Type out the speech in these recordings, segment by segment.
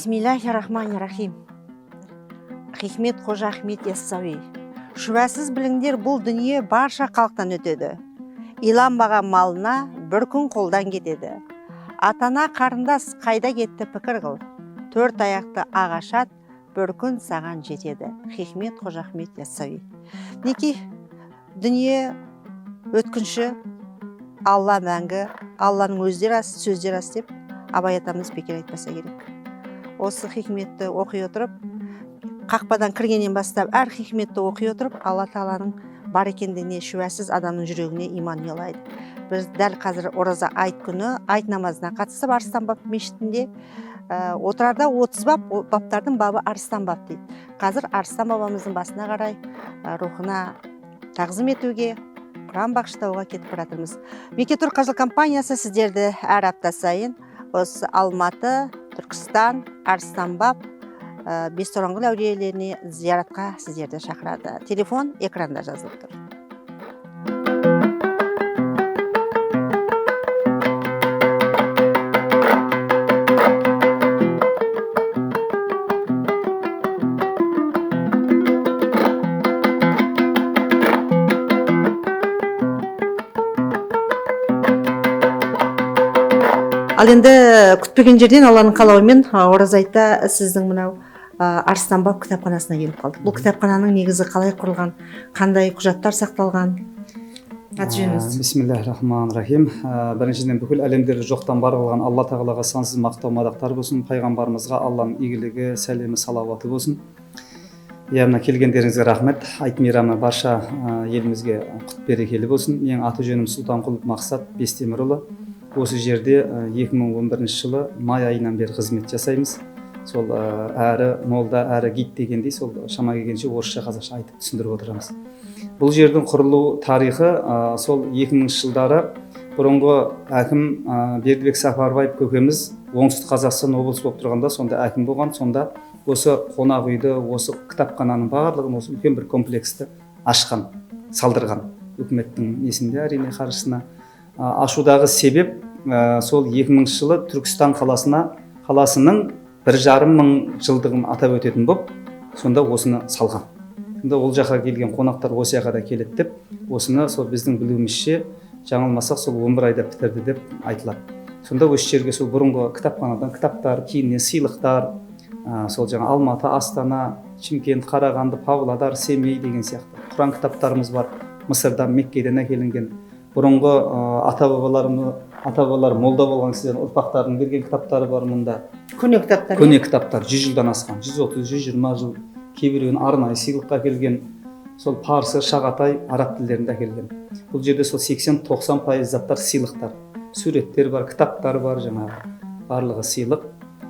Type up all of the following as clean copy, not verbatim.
Бисмиллахир-рахманир-рахим. Хикмет Қожа Ахмет Яссауи. Шүбәсіз біліңдер, бұл дүние барша халықтан өтеді. Иланбаған малына бір күн қолдан кетеді. Атана қарындас қайда кетті пікір қыл. Төрт аяқты ағашат бір күн саған жетеді. Хикмет Қожа Ахмет Яссауи. Неки дүние өткінші, Алла мәңгі, Алланың өздері рас, сөздері рас деп Абай атамыз бекер айтпаса керек. Осы хикметті оқи отырып, қақпадан кіргеннен бастап әр хикметті оқи отырып, Алла Тағаланың бар екендігіне шүбәсіз адамның жүрегіне иман ұялайды. Біз дәл қазір ораза айт күні айт намазына қатысып Арыстан баб мешітінде отырарда 30 баптардың бабы Арыстан баб дейді. Қазір Арыстан бабамыздың басына қарай рухына тағзым етуге, Құран бағыштауға кетіп баратырмыз. Мекетур қажылық компаниясы сіздерді әр апта сайын осы Алматы, Түркістан, Арыстан баб, Бестораңғыл әулиелеріне зияратқа сіздерді шақырады. Телефон экранда жазылып тұр. Ал енді күтпеген жерден Алланың қалауымен ораза айтта сіздің мынау Арыстан баб кітапханасына келіп қалдық. Бұл кітапхананың негізі қалай құрылған, қандай құжаттар сақталған? Бисмиллахир-рахманир-рахим. Біріншіден бүкіл әлемдерді жоқтан бар қылған Алла Тағалаға сансыз мақтау мадақтар болсын, пайғамбарымызға Алланың игілігі, сәлемі, салауаты болсын. Мына келгендеріңізге рахмет. Айт мейрамы барша елімізге құт берекелі болсын. Менің аты жөнім Сұлтанқұлов Мақсат Бестемірұлы. Осы жерде 2011 жылы май айынан бері қызмет жасаймыз. Сол әрі молда, әрі гид дегендей, сол шама келгенше орысша қазақша айтып түсіндіріп отырамыз. Бұл жердің құрылу тарихы сол 2000 жылдары бұрынғы әкім Бердібек Сапарбаев көкеміз оңтүстік Қазақстан облысы болып тұрғанда, сонда әкім болған. Сонда осы қонақ үйді, осы кітапхананың барлығын осы үлкен бір комплексті ашқан, салдырған. Үкіметтің несінде әрине қаржысына. Ашудағы себеп сол 2000 жылы Түркістан қаласының 1,5 мың жылдығын атап өтетін боп, сонда осыны салған. Сонда ол жаққа келген қонақтар осы жаққа да келеді деп, осыны сол біздің білуімізше жаңылмасақ сол 11 айда бітірді деп айтылады. Сонда осы жерге сол бұрынғы кітапханадан кітаптар, кейіннен сыйлықтар, сол жаңа Алматы, Астана, Шымкент, Қарағанды, Павлодар, Семей деген сияқты Құран кітаптарымыз бар. Мысырдан, Меккеден әкелінген. Бұрынғы ата-бабалар молда болған сіздердің ұрпақтардың берген кітаптары бар мұнда. Көне кітаптар. Көне кітаптар 100 жылдан асқан, 130-120 жыл. Кейбіреуін арнайы сыйлыққа келген, сол парсы, шағатай, араб тілдерінде әкелген. Бұл жерде сол 80-90% заттар сыйлықтар. Суреттер бар, кітаптар бар, жаңағы барлығы сыйлық.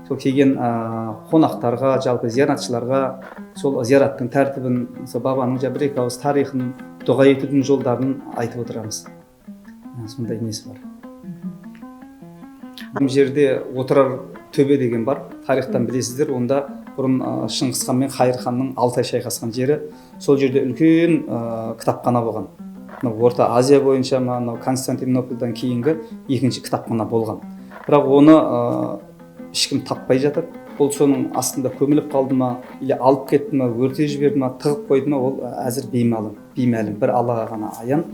Сол келген қонақтарға, жалпы зияратшыларға сол зияраттың тәртібін, сол бабаның бір-екі ауыз тарихын, дұға етудің жолдарын айтып отырамыз. Сондай несі бар. Бұл жерде отырар төбе деген бар. Тарихтан білесіздер, онда бұрын Шыңғыс хан мен Қайыр ханның Алтай шайқасқан жері. Сол жерде үлкен кітапхана болған. Орта Азия бойынша Константинопольдан кейінгі екінші кітапхана болған. Бірақ оны ешкім таппай жатыр. Ол соның астында көміліп қалды ма, или алып кетті ма, өрте жіберді ма, тығып қойды ма, ол әзір беймәлім. Бір Аллаға ғана аян.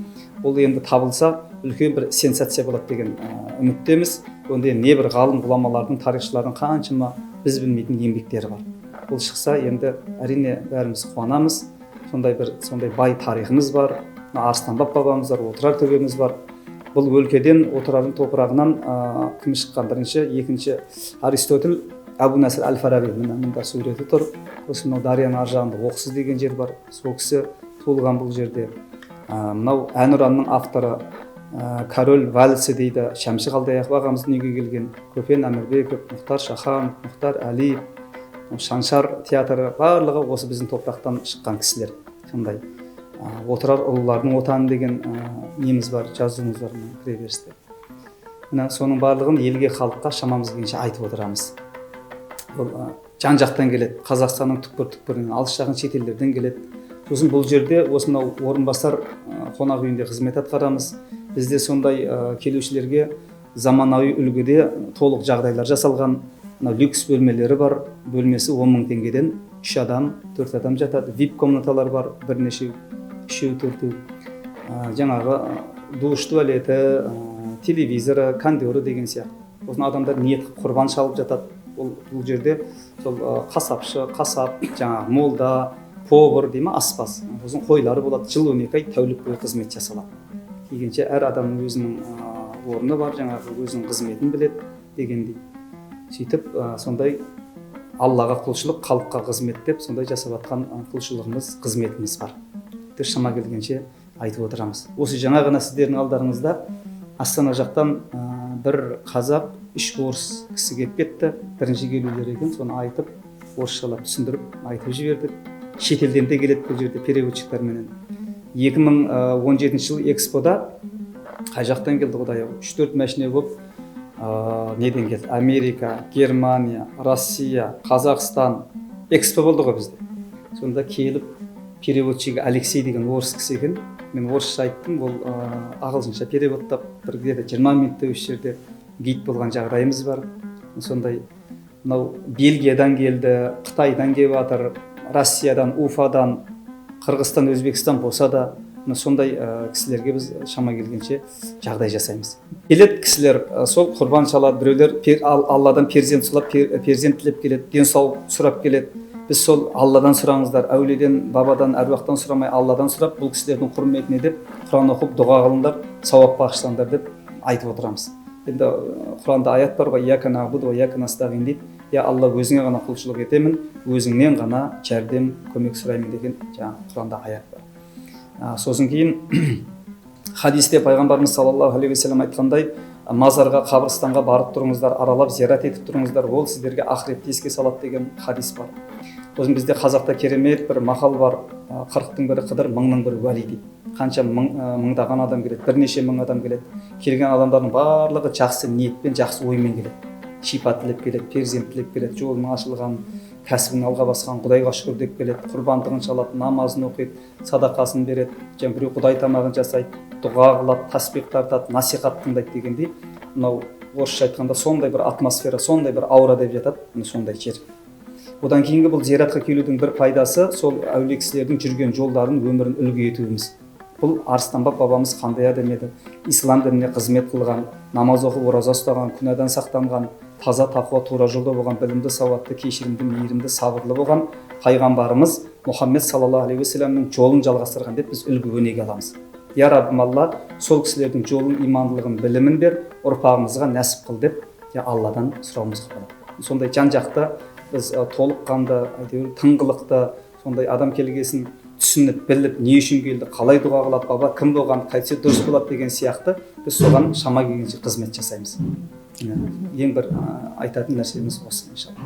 Ол енді табылса үлкен бір сенсация болады деген үміттеміз. Онда небір ғалым ғұламалардың, тарихшылардың қаншама біз білмейтін еңбектері бар. Ол шықса енді әрине бәріміз қуанамыз. Сондай бай тарихымыз бар. Арыстан баб бабамыз бар, отырар төбеміз бар. Бұл өлкеден, отырардың топырағынан кім шыққан? Бірінші, екінші Аристотель, Әбу Насыр Әл-Фараби, мұнда суреті тұр. Осы мынау дарияның ар жағында Оқсыз деген жер бар. Сол кісі туылған бұл жерде. Мынау әнұранның авторы Король вальсі дейді, Шәмші Қалдаяқов ағамыз дүниеге келген. Көпен Әмірбеков, Мұхтар Шахан, Мұхтар Әлиев, Шаншар театры барлығы осы біздің топырақтан шыққан кісілер. Сондай отырар ұлылардың отаны деген неміз бар, жазуымыз бар кіреберісте. Соның барлығын елге, халыққа шамамыз келгенше айтып отырамыз. Бұл жан жақтан келеді, Қазақстанның түкпір-түкпірінен, алыс жақын шетелдерден келеді. Сосын бұл жерде осынау орынбасар қонақ үйінде қызмет атқарамыз. Бізде сондай келушілерге заманауи үлгіде толық жағдайлар жасалған. мына люкс бөлмелері бар. Бөлмесі 10 000 теңгеден 3 адам, 4 адам жатады. VIP комнаталар бар, бірнеше, 3-4. Жаңағы душ, туалеті, телевизоры, кондеры деген сияқты. Осын адамдар ниет құрбан шалып жатады. Бұл жерде сол қасапшы, қасап, жаңағы молда, повар дейме, аспаз. Осын қойлары болады, жыл 12 ай тәулік бойы қызмет жасалады. Дегенше әр адамның өзінің орны бар, жаңағы өзінің қызметін біледі дегендей. Сөйтіп сондай Аллаға құлшылық, халыққа қызмет деп сондай жасап жатқан құлшылығымыз, қызметіміз бар. Шама келгенше айтып отырамыз. Осы жаңа ғана сіздердің алдарыңызда Астана жақтан бір қазақ, 3 орыс кісі келіп кетті. Бірінші келулер екен, соны айтып, орысшалап түсіндіріп, айтып жібердік. Шетелден де келеді бұл жерде переводчиктарменен. 2017 жыл экспода қай жақтан келді құдай-ау? 3-4 машина болып, неден келді? Америка, Германия, Россия, Қазақстан экспо болды ғой бізде. Сонда келіп переводчигі Алексей деген орыс кісі екен. Мен орысша айттым, ол ағылшынша переводтап, бір где-то 20 минутта осы жерде гид болған жағдайымыз бар. Сондай мынау Бельгиядан келді, Қытайдан келіп жатыр, Россиядан, Уфадан, Қырғызстан, Өзбекстан болса да, сондай кісілерге біз шама келгенше жағдай жасаймыз. Келеді кісілер, сол құрбан шалады, біреулер Алладан перзент сұрап, перзент тілеп келеді, денсаулық сұрап келеді. Біз сол Алладан сұраңыздар, әулиеден, бабадан, әруақтан сұрамай Алладан сұрап, бұл кісілердің құрметіне деп Құран оқып, дұға қылыңдар, сауап бағыштаңдар деп айтып отырамыз. Енді Құранда аят бар ғой, «Ияка нағбуду ва ияка настағин» дейді. Я Алла, өзіңе ғана құлшылық етемін, өзіңнен ғана жәрдем, көмек сұраймын деген жаңағы Құранда аят бар. Сосын кейін хадисте пайғамбарымыз саллаллаху алейхи вассалам айтқандай, мазарға, қабірстанға барып тұрыңыздар, аралап зиярат етіп тұрыңыздар, ол сіздерге ақыретті еске салады деген хадис бар. Сосын бізде қазақта керемет бір мақал бар, 40-тың бірі Қыдыр, 1000-ның бірі уәли дейді. Қанша мыңдаған адам келеді, бірнеше мың адам келеді. Келген адамдардың барлығы жақсы ниетпен, жақсы оймен келеді. Шипа тілеп келеді, перзент тілеп келеді, жолының ашылған, кәсібін алға басқан, Құдайға шүкір деп келеді, құрбандығын шалады, намазын оқиды, садақасын береді, біреу Құдай тамағын жасайды, дұға қылады, тасбих тартады, насихат тыңдайды дегендей, мынау орысша айтқанда сондай бір атмосфера, сондай бір аура деп жатады, сондай жер. Одан кейінгі бұл зияратқа келудің бір пайдасы сол әулие кісілердің жүрген жолдарын, өмірін үлгі етуіміз. Бұл Арыстанбап бабамыз қандай адам еді? Ислам дініне қызмет қылған, намаз оқып, ораза ұстаған, күнәдан сақтанған, таза, тақуа, тура жолда болған, білімді, сауатты, кешірімді, мейірімді, сабырлы болған пайғамбарымыз Мұхаммед саллаллаху алейхи уассаламның жолын жалғастырған деп біз үлгі өнеге аламыз. Я Раббым Алла, сол кісілердің жолын, имандылығын, білімін бер, ұрпағымызға нәсіп қыл деп Алладан сұрауымызға болады. Сондай жан-жақты біз толыққанды, тыңғылықты, сондай адам келгесін түсініп, біліп, не үшін келді, қалай дұға қылады, баба кім болған, қайтсе дұрыс болады деген сияқты біз соған шама келгенше қызмет жасаймыз. Ең бір айтатын нәрсеміз осы иншалла.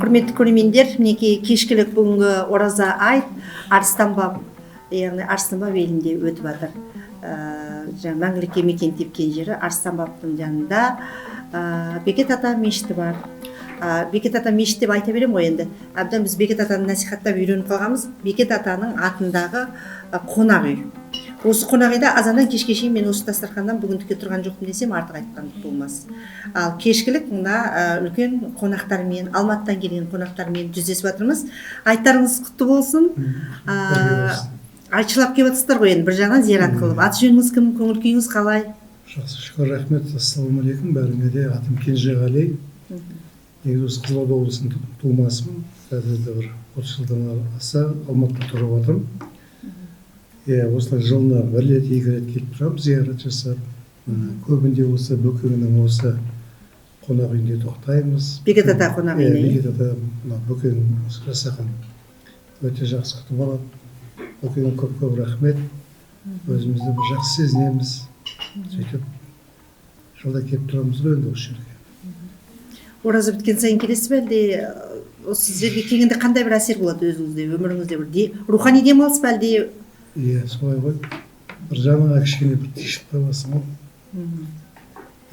Құрметті көрермендер, мінекей кешкілік бүгінгі ораза айт Арыстанбап, яғни Арыстанбап елінде өтіп жатыр. Мәңгілікке мекен тепкен жері Арыстанбаптың жанында Бекет ата мешіті бар. Бекет ата мешіт деп айта берем ғой енді. Әбден біз Бекет атаны насихаттап үйреніп қалғанбыз. Бекет атаның атындағы қонақ үй. Осы қонақ үйде азаннан кешке шейін мен осы дастарханнан бүгіндікке тұрған жоқпын десем артық айтқандық болмас. Ал кешкілік мына үлкен қонақтармен, Алматыдан келген қонақтармен жүздесіп жатырмыз. Айттарыңыз құтты болсын. Айтшылап келіп жатсыздар ғой енді бір жағынан зиярат қылып. Аты жөніңіз кім, көңіл күйіңіз қалай? Жақсы, шүкір, рахмет. Ассалаумағалейкум, бәріңе де. Атым Кенжеғали. Негізі осы Қызылорда облысының тумасымын. Қазірде бір 30 жылдан аса Алматыда тұрып отырмын. Осылай жылына бір рет, екі рет келіп тұрамыз, зиярат жасап. Көбінде осы Бөкеңнің осы қонақ үйінде тоқтаймыз. Бекет ата қонақ үйіне. Бекет ата Бөкең жасаған өте жақсы күтіп алады. Бөкеңе көп-көп рахмет. өзімізді бір жақсы сезінеміз. Сөйтіп жылда келіп тұрамыз ғой енді осы жерге. Ораза біткен сайын келесіз бе әлде осы жерге келгенде қандай бір әсер болады өзіңізде, өміріңізде бір рухани демалыс па әлде? Иә, солай ғой. Бір жаныңа кішкене бір тишіп табасың ғой.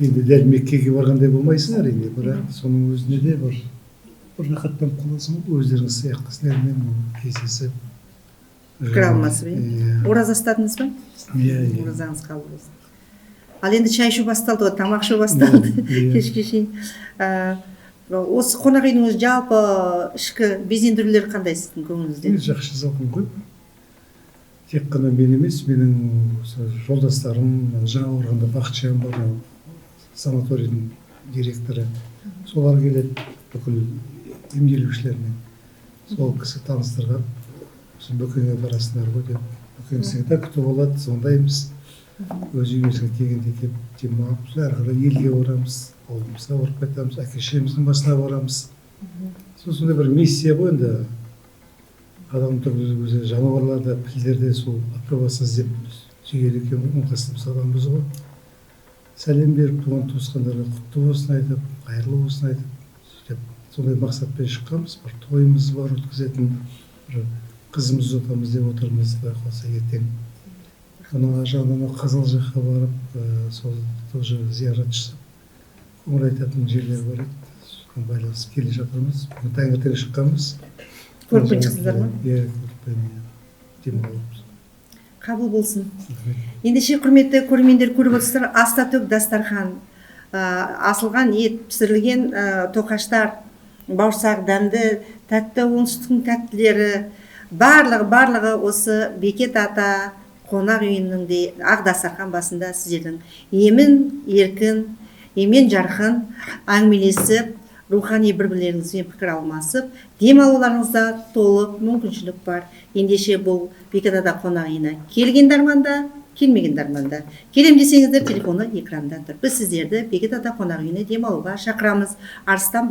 Енді дәл Меккеге барғандай болмайсың әрине, бірақ соның өзіне де бір рахаттанып қаласың ғой, өздеріңіз сияқты кісілермен кездесіп. Пікір алмасып, ораза ұстадыңыз ба? Иә. Оразаңыз қабыл болсын. Ал енді шай ішу басталды ғой, тамақ ішу басталды кешке шейін. Осы қонақ үйдің өзі жалпы ішкі безендірулері қандай сіздің көңіліңізде? Жақсы жасалған ғой. Тек қана мен емес, менің жолдастарым, жаңа орғанда Бақытжан бар, санаторийдің директоры. Солар келеді, бүкіл емделушілермен. Сол кісі таныстырған. Бөкеңе барасыңдар ғой деп. Бөкең всегда күтіп алады, сондаймыз. Өз үйімізге келгенде келіп демалып, әрі қарай елге барамыз, ауылымызға барып қайтамыз, әке-шешеміздің басына барамыз. Сондай бір миссия ғой енді. Адам өзі жануарларда, пілдерде сол ата-басын іздеп сүйеді екен ғой, ыңғайсыз адамбыз ғой. Сәлем беріп, туған туысқандарға құтты болсын айтып, қайырлы болсын айтып, сондай мақсатпен шыққанбыз. Бір тойымыз бар өткізетін, бір қызымыз отамыз деп отырмыз, құдай қаласа ертең. Ана жағынан Қызыл жаққа барып, сол тоже зиярат жасап, көңіл айтатын жерлер бар еді. Соған байланысып келе жатырмыз. Бүгін таңертең шыққанбыз. Көріппен шықтыңыздар ма? Иә, көріппен демалып. Қабыл болсын. Ендеше құрметті көрермендер, көріп отырсыздар, аста төк дастархан, асылған ет, пісірілген тоқаштар, бауырсақ дәмді, тәтті, оңтүстіктің тәттілері, барлығы осы Бекет ата қонақ үйінің де ақ дастархан басында сіздердің емін-еркін, емен-жарқын әңгімелесіп, рухани бір-бірлеріңізбен пікір алмасып, демалуларыңызда толық мүмкіншілік бар. Ендеше бұл Бекет ата қонақ үйіне келген арманда, келмеген арманда. Келем десеңіздер, телефоны экранда тұр. Біз сіздерді Бекет ата қонақ үйіне демалуға шақырамыз. Арыстан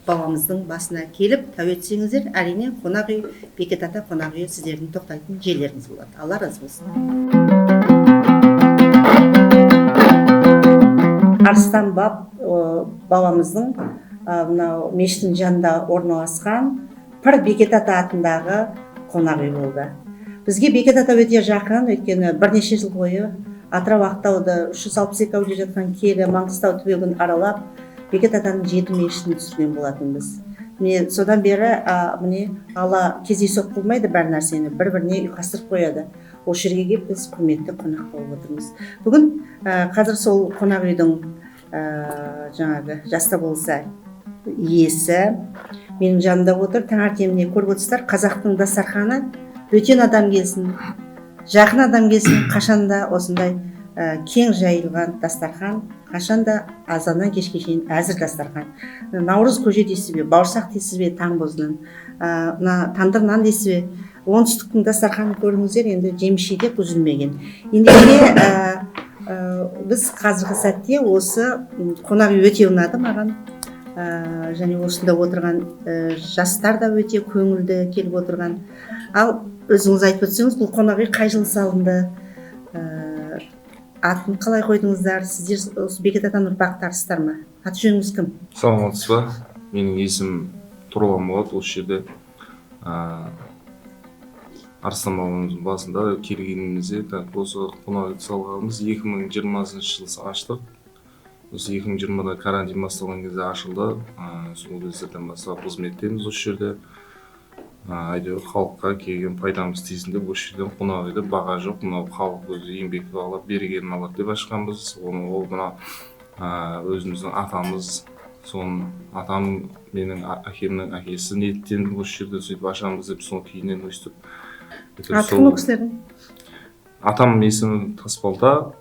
бабамыздың басына келіп тәу етсеңіздер, әрине қонақ үй, Бекет ата қонақ үйі сіздердің тоқтайтын жерлеріңіз болады. Алла разы болсын. Арыстан бабамыздың мынау мешіттің жанында орналасқан Пір Бекет ата атындағы қонақ үй болды. Бізге Бекет ата өте жақын, өйткені бірнеше жыл бойы Атырау Ақтауды 362 әулие жатқан киелі Маңғыстау түбегін аралап, Бекет атаның 7 мешітін түсірген болатынбыз. Міне содан бері Алла кездейсоқ қылмайды бар нәрсені, бір-біріне ұйқастырып қояды. Осы жерге келіп біз құрметті қонақ болып отырмыз. Бүгін қазір сол қонақ үйдің жаңағы жаста болса иесі менің жанымда отыр. Таңертеңіне көріп отырсыздар, қазақтың дастарханы бөтен адам келсін, жақын адам келсін, қашанда осындай кең жайылған дастархан, қашанда азаннан кешке шейін әзір дастархан. Наурыз көже дейсіз бе, бауырсақ дейсіз бе таңбозынан, тандыр нан дейсіз бе, оңтүстіктің дастарханын көріңіздер, енді жеміс-жидек үзілмеген. Ендеше біз қазіргі сәтте осы қонақ үй өте ұнады маған. Және осында отырған жастар да өте көңілді келіп отырған. Ал өзіңіз айтып өтсеңіз, бұл қонақ үй қай жылы салынды? Атын қалай қойдыңыздар? Сіздер осы Бекет атаның ұрпақтарысыздар ма? Аты жөніңіз кім? Саламатсыз ба? Менің есімім Тұрлан болады. Осы жерде Арыстан бабамыздың басында келгенімізде осы қонақ үйді салғанымыз 2020 жылы аштық. Осы 2020-да карантин басталған кезде ашылды. Сол кездерден бастап қызмет етеміз осы жерде. Әйтеуір халыққа келген пайдамыз тисін деп осы жерден қонақ үйді баға жоқ, мынау халық өзі еңбекті алып бергенін алады деп ашқанбыз. Ол мына өзіміздің атамыз, соның атам менің әкемнің әкесі ниеттеніп осы жерде сөйтіп ашамыз деп сол кейіннен өстіп. Аты кім ол кісілердің? Атам есімі Тасбалта,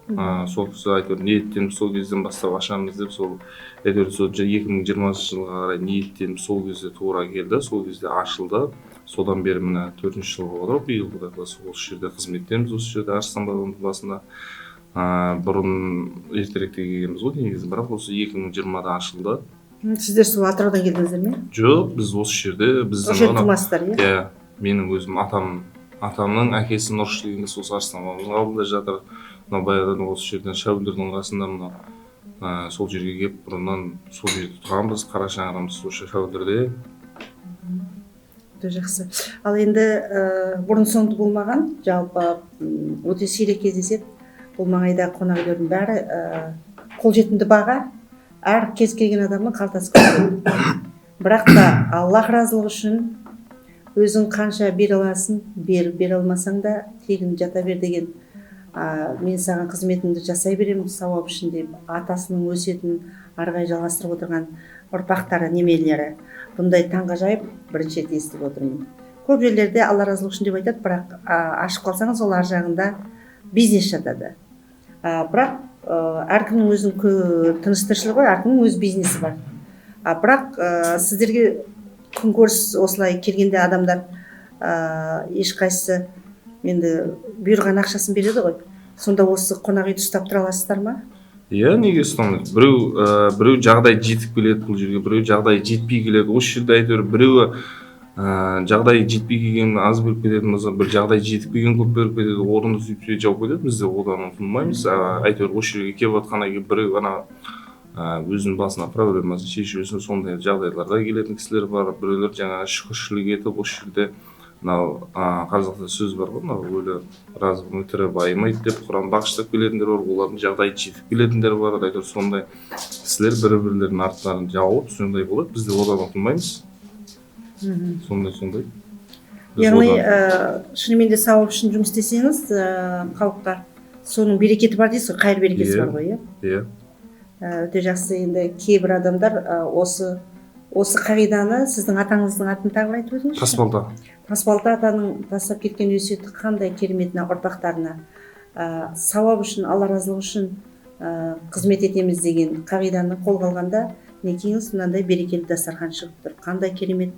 сол кісі әйтеуір ниеттеніп сол кезден бастап ашамыз деп сол әйтеуір сол 2020 жылға қарай ниеттеніп сол кезде тура келді, сол кезде ашылды. Содан бері мына 4-ші жыл болып отыр. Биыл құдай қаласа осы жерде қызметтеміз, осы жерде Арыстан бабамыздың басында. Бұрын ертеректе келгенбіз ғой негізі, бірақ осы 2020-да ашылды. Сіздер сол Атыраудан келдіңіздер ме? Жоқ, біз осы жерде осы жерде тумасыздар, иә? Иә, менің өзім атам атамның әкесі Нұрыш дегенде сол Арыстан бабамыздың алдында жатыр. Мына баяғыдан осы жерден шәуілдірдің қасында мына сол жерге келіп бұрыннан сол жерде тұрғанбыз, қара шаңырағымыз сол шәуілдірде. Өте жақсы. Ал енді бұрын соңды болмаған, жалпы өте сирек кездеседі. Бұл маңайда қонақ үйлердің бәрі қолжетімді баға, әр кез келген адамның қалтасы көтереді. Бірақ та Аллах разылығы үшін өзің қанша бере аласың, бере алмасаң да тегін жата бер деген, мен саған қызметімді жасай беремін сауап үшін деп атасының өсиетін ары қарай жалғастырып отырған ұрпақтары, немерелері. Бұндай таңғажайып бірінші рет естіп отырмын. Көп жерлерде Алла разылығы үшін деп айтады, бірақ ашып қалсаңыз ол ар жағында бизнес жатады. Бірақ әркімнің өзінің тыныс тіршілігі бар, әркімнің өз бизнесі бар. Бірақ сіздерге күнкөріс осылай келгенде адамдар ешқайсысы енді бұйырған ақшасын береді ғой. Сонда осы қонақ үйді ұстап тұра аласыздар ма? Иә, неге ұстамайды? Біреу жағдай жетіп келеді бұл жерге, біреу жағдай жетпей келеді. Осы жерде әйтеуір біреуі жағдай жетпей келген аз беріп кететін болса, бір жағдай жетіп келген көп беріп кетеді, орынды сөйтіп жауып кетеді. Біз де одан ұтылмаймыз. Әйтеуір осы жерге келіп жатқаннан кейін біреу өзінің басына проблемасын шешу үшін сондай жағдайларда келетін кісілер бар. Біреулер жаңағы шүкіршілік етіп осы жерде мынау қазақта сөз бар ғой, мынау өлі разы тірі байымайды деп Құран бағыштап келетіндер бар, олардың жағдайы жетіп келетіндер бар. Әйтеуір сондай кісілер бір-бірлерінің арттарын жауып сондай болады. Біз де одан ұтылмаймыз. Сондай. Яғни шынымен де сауап үшін жұмыс істесеңіз, халыққа соның берекеті бар дейсіз ғой, қайыр берекесі бар ғой, иә? Өте жақсы. Енді кейбір адамдар осы қағиданы сіздің атаңыздың атын тағы айтып өтіңізші. Тасбалта атаның тастап кеткен өсиеті қандай кереметіне, ұрпақтарына сауап үшін, Алла разылығы үшін қызмет етеміз деген қағиданы қолға алғанда некеңіз мынандай берекелі дастархан шығып тұр. Қандай керемет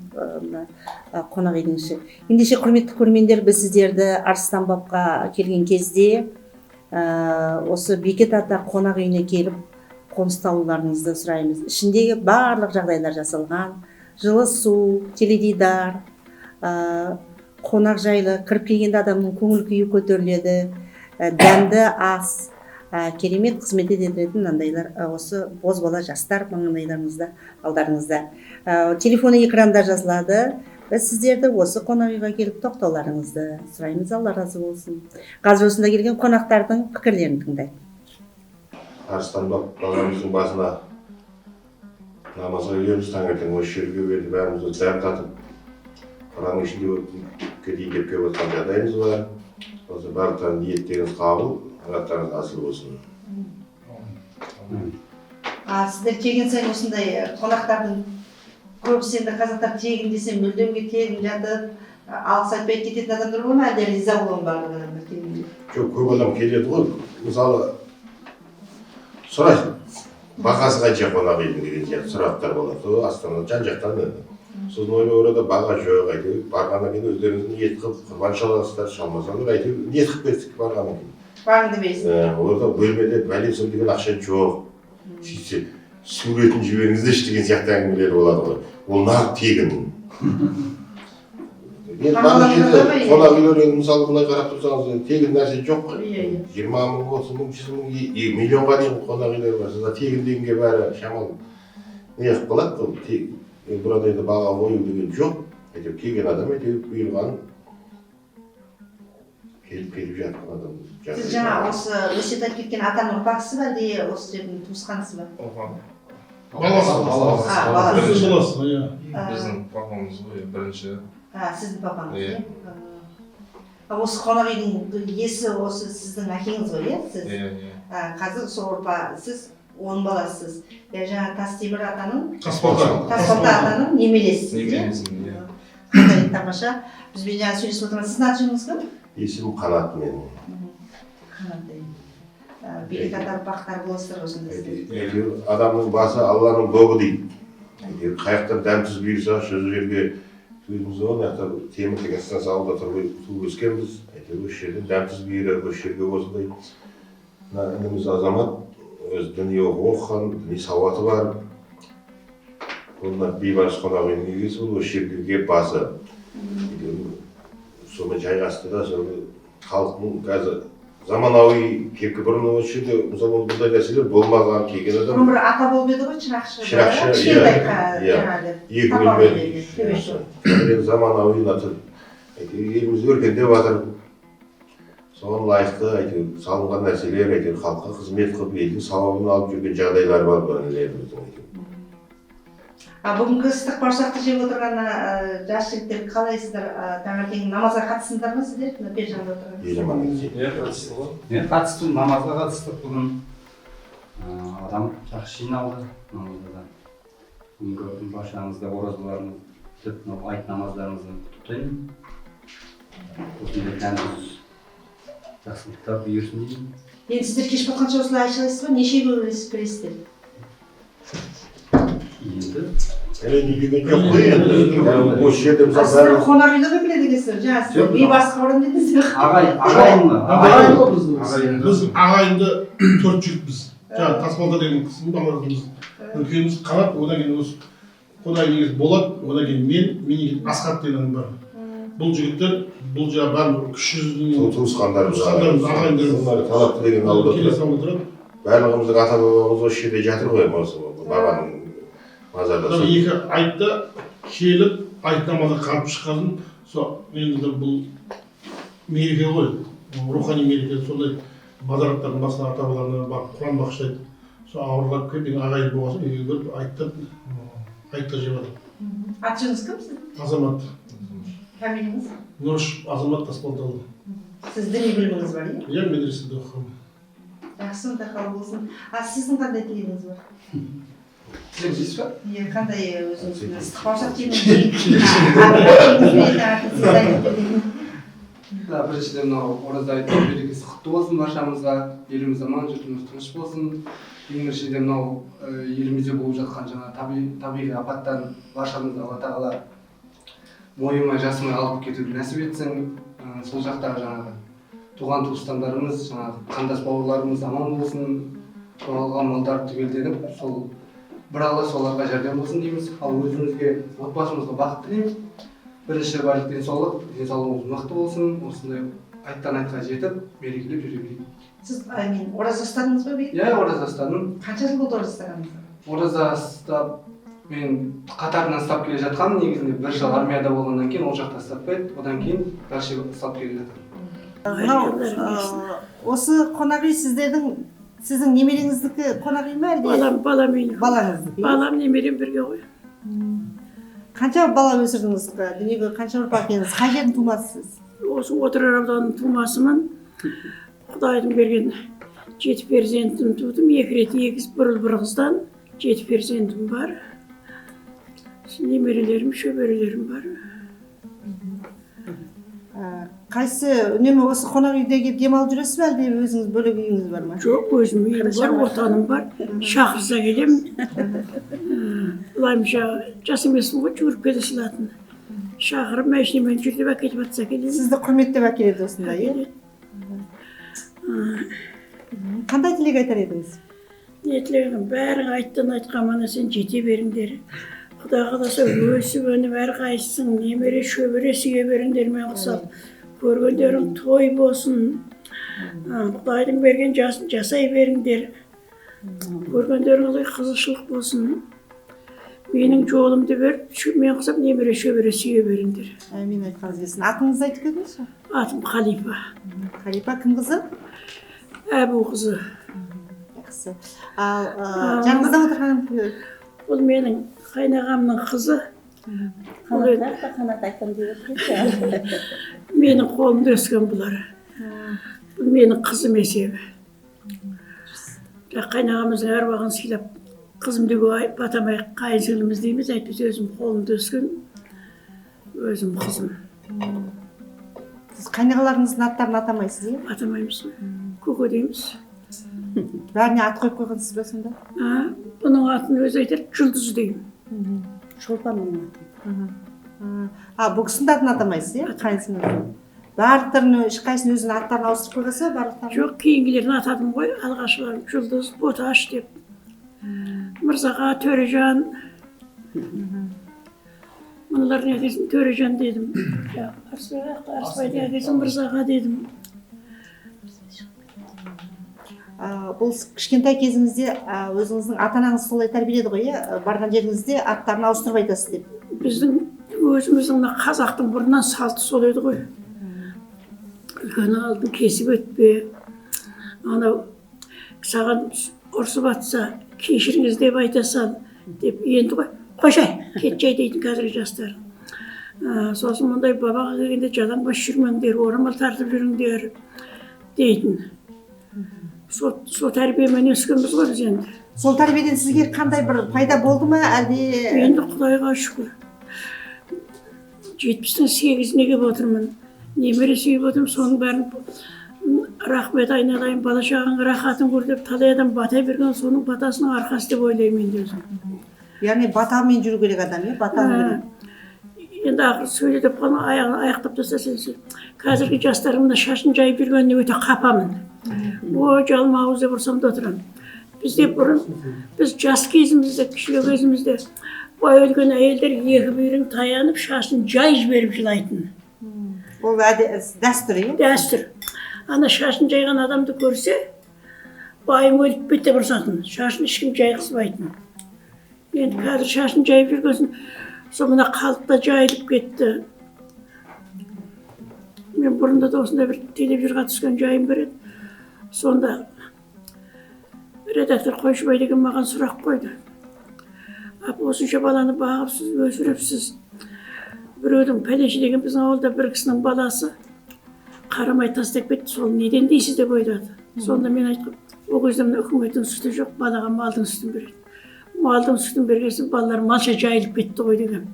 қонақ үйдің іші. Ендеше құрметті көрермендер, біз сіздерді Арыстан бабқа келген кезде осы Бекет ата қонақ үйіне келіп қоныстануларыңызды сұраймыз. Ішіндегі барлық жағдайлар жасалған, жылы су, теледидар, қонақ жайлы, кіріп келгенде адамның көңіл күйі көтеріледі, дәмді ас, керемет қызмет ететін мынандайлар осы бозбала жастар маңайларыңызда, алдарыңызда. Телефоны экранда жазылады. Біз сіздерді осы қонақ үйге келіп тоқтауларыңызды сұраймыз. Алла разы болсын. Қазір осында келген қонақтардың пікірлерін тыңдайық. Арыстан бабамыздың басына намазға келеміз, таңертең осы жерге келіп бәріміз дәм татып, Құранның ішінде кетейін деп келіп отқан жағдайымыз бар. Осы барлықтарың ниеттеріңіз қабыл, ағаттарыңыз асыл болсын. Сіздер тегін сайын осындай қонақтардың көбісі енді қазақтар тегін десе мүлдемге тегін жатып, алғыс айтпай кететін адамдар ғой ма, әлде риза болған барлық адамдар? Жоқ, көп адам келеді ғой. Мысалы сұрайсың, бағасы қанша қонақ үйдің деген сияқты сұрақтар болады. Сол Астанада жан-жақтан сосын ойлап орада баға жоқ, әйтеуір барғаннан кейін өздеріңіз ниет қылып құрбан шаласыздар, шалмасаңдар әйтеуір ниет қылып бердік барғаннан кейін. Бағыңды бересің. Оларда бөлмеде бәлен деген ақша жоқ. Сөйтсе суретін жіберіңіздерші деген сияқты әңгімелер болады ғой. Ол нағып тегін. Қонақ үйлер мысалы былай қарап тұрсаңыз тегін нәрсе жоқ қой. 20 мың, 30 мың, 100 мың, миллионға дейін қонақ үйлер бар. Сізда тегін дегенге бәрі шамалы не қылып қалады. Burada баға қою деген жоқ. Әйтеуір келген адам әйтеуір бұйырған келіп жатқан адам. Сіз жаңа осы өсиет айтып кеткен атаның ұрпағысыз ба, әлде осы жердің туысқанысыз ба? Баласы. Біздің папамыз ғой бірінші. Сіздің папаңыз, осы қонақ үйдің иесі осы сіздің әкеңіз ғой, сіз? Қазір сол ұрпақ, сіз оның баласысыз. Жаңа Тастемір атаның, Тасбалта атаның немересісіз. Қандай тамаша. Бізбен жаңа сөйлесіп отырмыз. Сіздің аты жөніңіз кім? Есімім Қанат менің. Қанат. Бекет ата ұрпақтары боласыздар ғой сонда сіздер. Адамның басы Алланың доғы дейді. Қаяқтан дәмсіз бұйырса, сол жерге сөзіміз ғой, темір деген станция ауылда туып өскенбіз. Осы жерден дәмсіз бұйырады, осы жерге осындай ініміз азамат, өз діни оқыған, діни сауаты бар. Онда бейбарыс қонақ үйінің егесі бұл, осы жерге келіп басы соны жайғасты да соны халықтың қазір заманауи кепкі бұрын осы жерде мысалы бұндай нәрселер болмаған келген адам бұрын бір ата болып еді ғой, шырақшы. Шырақшы, кішкентай иә. жаңағы. 2 Папа миллион өледі. заманауи еліміз өркендеп жатыр. Соған лайықты әйтеуір салынған нәрселер әйтеуір халыққа қызмет қылып елдің сауабын алып жүрген жағдайлар бар бұрынлеріміздің әйтеуір. Бүгінгі ыстық бауырсақты жеп отырған жас жігіттер қалайсыздар? Таңертең намазға қатысыңдар ма сіздер? Бер жағында отырған. Қатыстым, намазға қатыстық бүгін. Адам жақсы жиналды намазда. Бүгінгі баршаңызда оразаларыңыз бітіп, айт намаздарыңызды құттықтаймын. Осындай тәніміз жақсылықтар бұйырсын деймін. Енді сіздер кеш батқанша осылай айшылайсыз ба? Нешеге кіресіздер? Енді Үйленген жоқ қой енді. Осы жерде мысалы Сіздер қонақ үйде ғой біледі екенсіздер. Жаңа сіздер бейбастық орын дедіңіздер. ағайынмы? Біз ағайынды 4 жігітпіз. Жаңағы Тасбалта деген кісінің балаларымыз. Үлкеніміз Қанат, одан кейін осы құдай негізі Болат, одан кейін менен кейін Асқат деген бар. Бұл жігіттер, бұл жаңағы барлық кіші жүздің туысқандарымыз, ағайындарымыз. Талапты деген ауылда Келесі тұрады. ауылда тұрады. Барлығымыздың ата бабамыз осы жерде жатыр ғой, осы бабаның мазарда. Екі айтта келіп, айт намазы қалып шыққанын, сол енді бұл мереке ғой, рухани мереке, сондай базараттардың басына ата бабаларына барып құран бағыштайды. Сол ауырлап келіп, ағайын болғасын, үйге келіп, айтта жеп жатыр. Атыңыз кім сіз? Азамат. Фамилияңыз? Нұрыш Азамат Тасбалталы. Сіз діни біліміңіз бар, иә? Иә, медреседе оқығанмын. Жақсы, онда қабыл болсын. Сіздің қандай тілегіңіз бар? Тілек жейсіз ба? Иә, қандай өзіңіз ыстық бауырсақ Біріншіден мынау ораза айттың берекесі құтты болсын баршамызға, еліміз аман, жұртымыз тыныш болсын. Екіншіден мынау елімізде болып жатқан жаңа табиғи апаттан баршамызды Алла тағала мойымай жасымай алып кетуді нәсіп етсін. Сол жақтағы жаңағы туған туысқандарымыз, жаңағы қандас бауырларымыз аман болсын. Жоғалған малдар түгелденіп, сол бір Алла соларға жәрдем болсын дейміз. Ал өзімізге, отбасымызға бақыт тілейміз. Бірінші барлық денсаулығымыз мықты болсын, осындай айттан айтқа жетіп, мерекелеп жүре берейік. Сіз ораза ұстадыңыз ба бейді? Иә, ораза ұстадым. Қанша жыл болды ораза ұстағаныңызға? Ораза ұстап, мен қатарынан ұстап келе жатқанмын. Негізінде 1 жыл армияда болғаннан кейін ол жақта ұстаппайды, одан кейін дальше ұстап келе жатырмын. Осы қонақ үй сіздің немереңіздікі қонақ үй ме әлде? Балам үйі. Балаңыздікі? Балам немерем бірге ғой. Қанша бала өсірдіңіз? Дүниеге қанша ұрпақ келдіңіз? Қай жердің тумасысыз? Осы Отырар ауданының тумасымын. Құдайдың берген 7 перзентім тудым. 2 рет егіз, бір ұл бір қыздан 7 перзентім бар. Немерелерім, шөберелерім бар. Қайсы үнемі осы қонақ үйде келіп демалып жүресіз бе әлде өзіңіз бөлек үйіңіз бар ма? Жоқ, өзім үйім бар, отаным бар. Шақырса келем. Бұлайымша жас емеспін ғой, жүгіріп кете салатын. Шақырып, машинамен жүріп әкеліп жатса келем. Сізді құрметтеп әкеледі осында, иә? Қандай тілек айтар едіңіз? Не тілегім, бәрің айттан айтқан мана сен жете беріңдер. Құда қаласа өсіп өніп әрқайсың немере шөбере сүйе беріңдермен қосап. Көргендерің той болсын, Құдайдың берген жасын жасай беріңдер. Көргендеріңізге қызығушылық болсын. Менің жолымды беріп, мен қосап немере шөбере сүйе беріңдер. Әмин айтқаныңыз келсін. Атыңызды айтып кетіңізші? Атым Қалипа. Қалипа кім қызы? Әбу қызы. Жақсы. Ал жаныңызда отырған Бұл менің қайнағамның қызы. Қанат айтам деп отырсыз. Менің қолымда өскен бұлар. Бұл менің қызым есебі. Қайнағамыздың әруағын сыйлап, қызым деп батамай қайын сіңліміз дейміз, әйтпесе өзім қолымда өскен, өзім қызым. Сіз қайнағаларыңыздың аттарын атамайсыз, иә? Атамаймыз, көке дейміз. Бәріне ат қойып қойғансыз ба сонда? Бұның атын өзі айтар, Жұлдыз деймін. Шолпан оның атын. Бұл кісінің атын атамайсыз, иә? Қайын сіңліміз. Барлықтарын ешқайсының өзінің аттарын ауыстырып қойғанса, барлықтарын? Жоқ, кейінгілерін атадым ғой, алғашқыларын Жұлдыз, Боташ деп. Мырзаға, Төрежан. Мыналардың әкесін Төрежан дедім. Арыспайдың әкесін Мырзаға дедім. Бұл кішкентай кезіңізде өзіңіздің ата анаңыз солай тәрбиеледі ғой, иә? Барған жеріңізде аттарын ауыстырып айтасыз деп. Біздің өзіміздің мына қазақтың бұрыннан салты сол еді ғой. Үлкен алдын кесіп өтпе. Анау саған ұрсып атса, кешіріңіз деп айта сал деп енді ғой. Қойшай, кетшай дейтін қазіргі жастар. Сосын мұндай бабаға келгенде жалаңбас жүрмеңдер, орамал тартып жүріңдер дейтін. Сол тәрбиемен өскенбіз ғой біз енді. Сол тәрбиеден сізге қандай бір пайда болды ма, әлде? Енді Құдайға шүкір. 78-іне келіп отырмын. Немере сүйіп отырмын, соның бәрін рахмет айналайын, бала шағаң рахатын көр деп талай адам бата берген, соның батасының арқасы деп ойлаймын енді өзім. Яғни батамен жүру керек адам, батамен. Енді ақыр сөйлетіп қалма, аяқтап тастаса, қазіргі жастарымда шашын жайып жүргеніне өте қапамын. Жалма ауыз деп ұрсам да отырамын. Бізде бұрын, біз жас кезімізде, кішілі кезімізде, бай өлген әйелдер екі бүйірін таянып, шашын жай жіберіп жылайтын. Ол дәстүр, иә? Дәстүр. Ана шашын жайған адамды көрсе, байым өліп бет деп ұрсатын. Шашын ешкім жайғызбайтын. Енді қазір шашын жайып жүргенсін, сол мына қалыпта жайылып кетті. Мен бұрында да осындай бір телевизорға түскен жайым бар еді. Сонда редактор Қойшыбай деген маған сұрақ қойды. Осынша баланы бағыпсыз, өсіріпсіз. Біреудің пәленше деген біздің ауылда бір кісінің баласы қарамай тастап кетті, сол неден дейсіз деп ойлады. Сонда мен айтқым, ол кезде мына үкіметтің сүті жоқ, балаға малдың сүтін береді. Малдың сүтін бергесін балалар малша жайылып кетті ғой деген.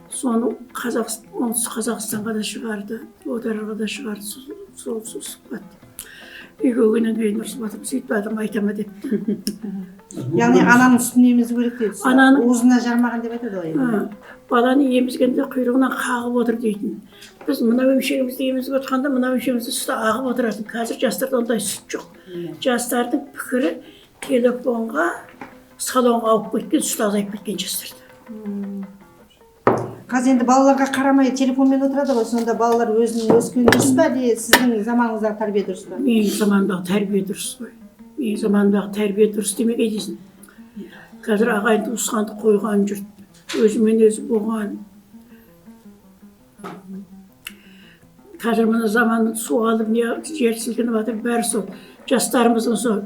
Соны оңтүстік Қазақстанға да шығарды, Одарға да шығарды, сол сұхбат. Үйге келгеннен кейін ұрсып атып, сөйтіп адам айтама депті. Яғни ананың сүтін емізу керек дейді. Уызына жармаған деп айтады ғой. Баланы емізгенде құйрығынан қағып отыр дейтін. Біз мына өмшегімізді емізіп отқанда, мына өмшегімізді сүті ағып отыратын. Қазір жастарда ондай сүт жоқ. Жастардың пікірі телефонға, салонға ауып кеткен, сүт азайып кеткен жастарда. Қазір енді балаларға қарамай телефонмен отырады ғой, сонда балалар өзінің өскен дұрыс па, әлде сіздің заманыңыздағы тәрбие дұрыс па? Менің заманымдағы тәрбие дұрыс қой. Менің заманымдағы тәрбие дұрыс демеге дейсің. Қазір ағайын туысқанды қойған жұрт, өзімен өзі болған. Қазір мына заманның су алып, жер сілкініп жатыр, бәрі сол. Жастарымыздың сол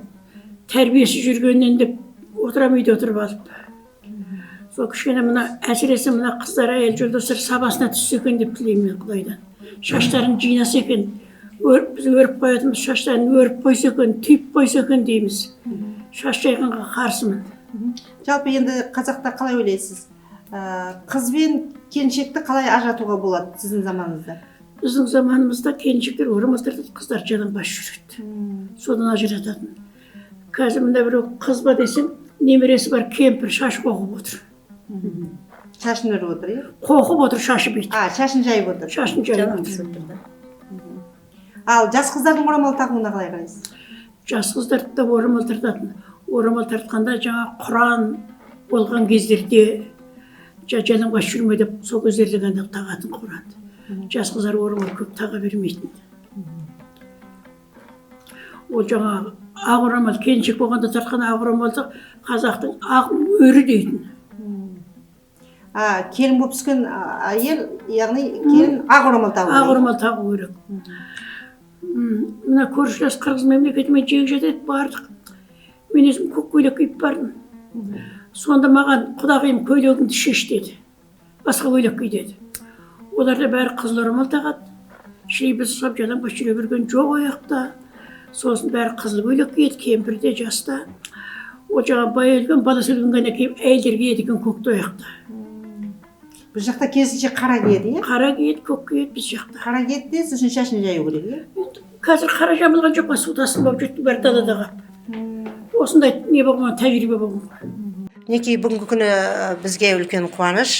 тәрбиесі жүргеннен деп отырам үйде отырып алып. Сол кішкене мына әсіресе мына қыздар әйел жолдастар сабасына түссе екен деп тілеймін мен Құдайдан. Шаштарын жинаса екен, біз өріп қоятынбыз, шаштарын өріп қойса екен, түйіп қойса екен дейміз. Шаш жайғанға қарсымын. Жалпы енді қазақта қалай ойлайсыз? Қыз бен келіншекті қалай ажыратуға болады сіздің заманыңызда? Біздің заманымызда келіншектер орамал тартады, қыздар жалаңбас жүреді. Содан ажырататын. Қазір мында біреу қыз ба десем, немересі бар кемпір шаш қоқып отыр. Шашын өріп отыр, иә? Қоқып отыр, шашы бейт. Шашын жайып отыр. Шашын жайып отыр. Ал жас қыздардың орамал тағуына қалай қарайсыз? Жас қыздарды да орамал тартатын. Орамал тартқанда жаңа Құран болған кездерде жалаңбас жүрме деп сол кездерде ғана тағатын Құранды. Жас қыздар орамал көп таға бермейтін. Ол жаңағы ақ орамал, келіншек болғанда тартқан ақ орамалды қазақтың ақ өрі дейтін. Келін болып түскен әйел, яғни келін ақ орамал тағу. Ақ орамал тағу керек. Мына көршілес Қырғыз мемлекетімен жегі жетеді, бардық. Мен өзім көк көйлек киіп бардым. Сонда маған құдағиым көйлегіңді шеш деді. Басқа көйлек ки деді. Оларда бәрі қызыл орамал тағады. Шлейбіз ұстап жалаңбас жүре берген жоқ аяқта. Сосын бәрі қызыл көйлек киеді, кемпірде, жаста. Ол жаңа бай өлген, баласы өлгенге кейін әйелдер киеді екен көкті аяқта. Біз жақта керісінше қара киеді, иә? Қара киеді, көк киеді біз жақта. Қара киеді де, сосын шашын жаю керек, иә? Қазір қара жамылған жоқ, су тасқын болып жүрді бәрі далада. Осындай не болған, тәжірибе болған. Мінекей бүгінгі күні бізге үлкен қуаныш.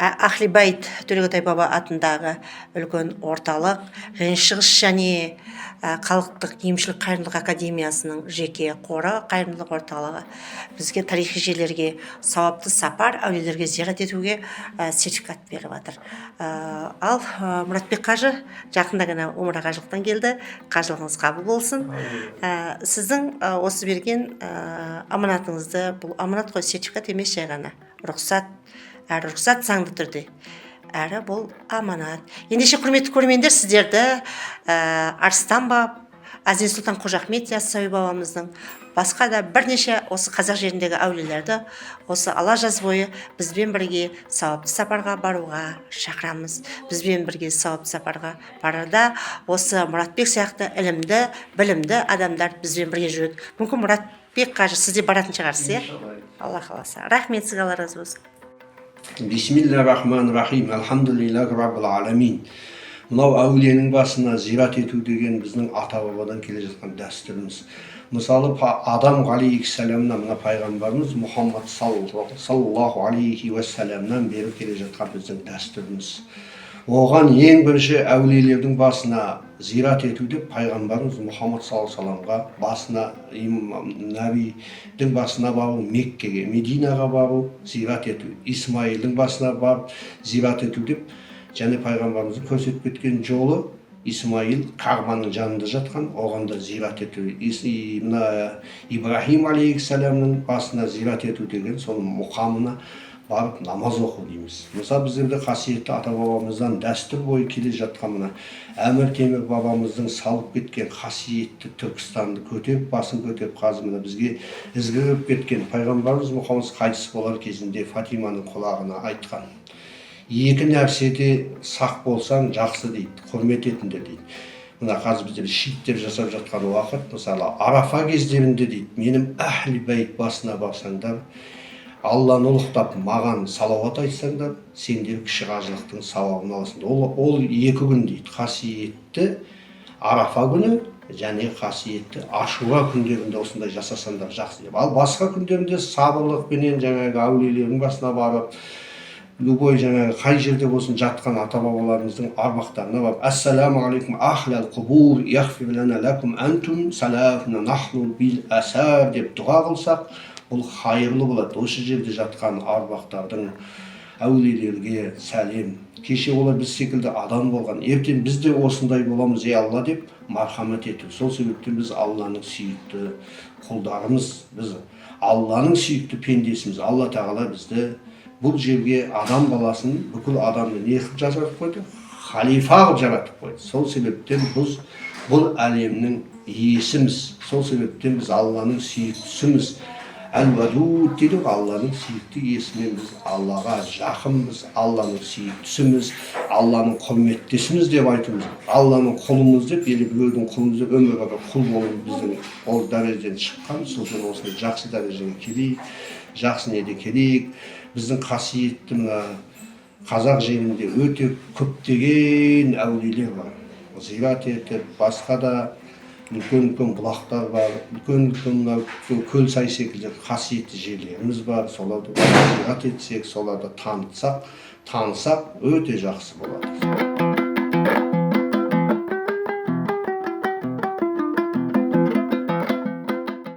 Ахлибайт Төлегетай баба атындағы үлкен орталық, шығыс және халықтық емшілік қайырымдылық академиясының жеке қоры, қайырымдылық орталығы бізге тарихи жерлерге сауапты сапар, әулиелерге зиярат етуге сертификат беріп жатыр. Ал Мұратбек қажы жақында ғана Омар қажылықтан келді, қажылығыңыз қабыл болсын. Сіздің осы берген аманатыңызды, бұл аманат қой, сертификат емес, жай ғана рұқсат, әрі рұқсат заңды түрде, әрі бұл аманат. Ендеше құрметті көрермендер, сіздерді Арыстан баб, Әзірет Сұлтан Қожа Ахмет Яссауи бабамыздың, басқа да бірнеше осы қазақ жеріндегі әулиелерді осы ала жаз бойы бізбен бірге сауапты сапарға баруға шақырамыз. Бізбен бірге сауапты сапарға барарда осы Мұратбек сияқты ілімді, білімді адамдар бізбен бірге жүреді. Мүмкін Мұратбек қажы сізде баратын шығарсыз, Алла қаласа. Рахмет, сізге Алла разы болсын. Бисмиллахир-рахманир-рахим. Алхамдулиллахи раббил аламин. Мынау әулиенің басына зират ету деген біздің ата-бабадан келе жатқан дәстүріміз. Мысалы, Адам алейхиссаламнан, мына пайғамбарымыз Мұхаммад саллаллаху алейхи уассаламнан бері келе жатқан біздің дәстүріміз. Оған ең бірінші әулиелердің басына зират ету деп пайғамбарымыз Мұхаммад саллаллаху алейхи вассаламға басына, Нәбидің басына бару, Меккеге, Мединаға бару, зират ету, Исмаилдің басына барып зират ету деп, және пайғамбарымыздың көрсетіп кеткен жолы Исмаил Кағбаның жанында жатқан, оған да зират ету. Мына Ибрахим алейхиссаламның басына зират ету деген соның мұқамына барып намаз оқу дейміз. Мысалы біздерде қасиетті ата-бабамыздан дәстүр бойы келе жатқан мына Әмір Темір бабамыздың салып кеткен қасиетті Түркістанды көтеріп, басын көтеріп, қазір мына бізге ізгілеп кеткен пайғамбарымыз Мұхаммад қайтыс болар кезінде Фатиманың құлағына айтқан: екі нәрседе сақ болсаң жақсы дейді, құрмет етіңдер дейді. Мына қазір біздер шииттер жасап жатқан уақыт, мысалы Арафа кездерінде дейді, менің әхли бәйт басына барсаңдар, Алланы ұлықтап маған салауат айтсаңдар, сендер кіші қажылықтың сауабын аласыңдар. Ол екі күн дейді, қасиетті Арафа күні және қасиетті Ашура күндерінде осындай жасасаңдар жақсы деп. Ал басқа күндерінде сабырлықпенен жаңағы әулиелердің басына барып, любой жаңағы қай жерде болсын жатқан ата-бабаларымыздың арбақтарына барып, ассаламу алейкум ахлал қубур яғфир лана лакум антум салафна нахну бил асар деп дұға қылсақ, бұл хайырлы болады. Осы жерде жатқан арбақтардың әулиелерге сәлем. Кеше олар біз секілді адам болған. Ертең біз де осындай боламыз, ей Алла деп мархамат ету. Сол себептен біз Алланың сүйікті құлдарымыз, біз Алланың сүйікті пендесіміз. Алла тағала бізді бұл жерге адам баласын, бүкіл адамды не қылып жаратып қойды? Халифа қылып жаратып қойды. Сол себептен біз бұл әлемнің иесіміз. Сол себептен біз Алланың сүйіктісіміз. Әл-Вадуд дейді, Алланың сүйікті иесімен біз Аллаға жақынбыз, Алланың сүйіктісіміз, Алланың құрметтесіміз деп айтымыз. Алланың құлымыз деп, біреудің құлымыз деп, өмір бақи құл болу біздің ол дәрежеден шыққан. Сосын осындай жақсы дәрежеге келейік, жақсы неде келейік. Біздің қасиетті мына қазақ жерінде өте көптеген әулиелер бар. Зират етіп, басқа да үлкен бұлақтар бар, үлкен көл сай секілді қасиетті жерлеріміз бар. Соларды зират етсек, соларды танысақ өте жақсы болады.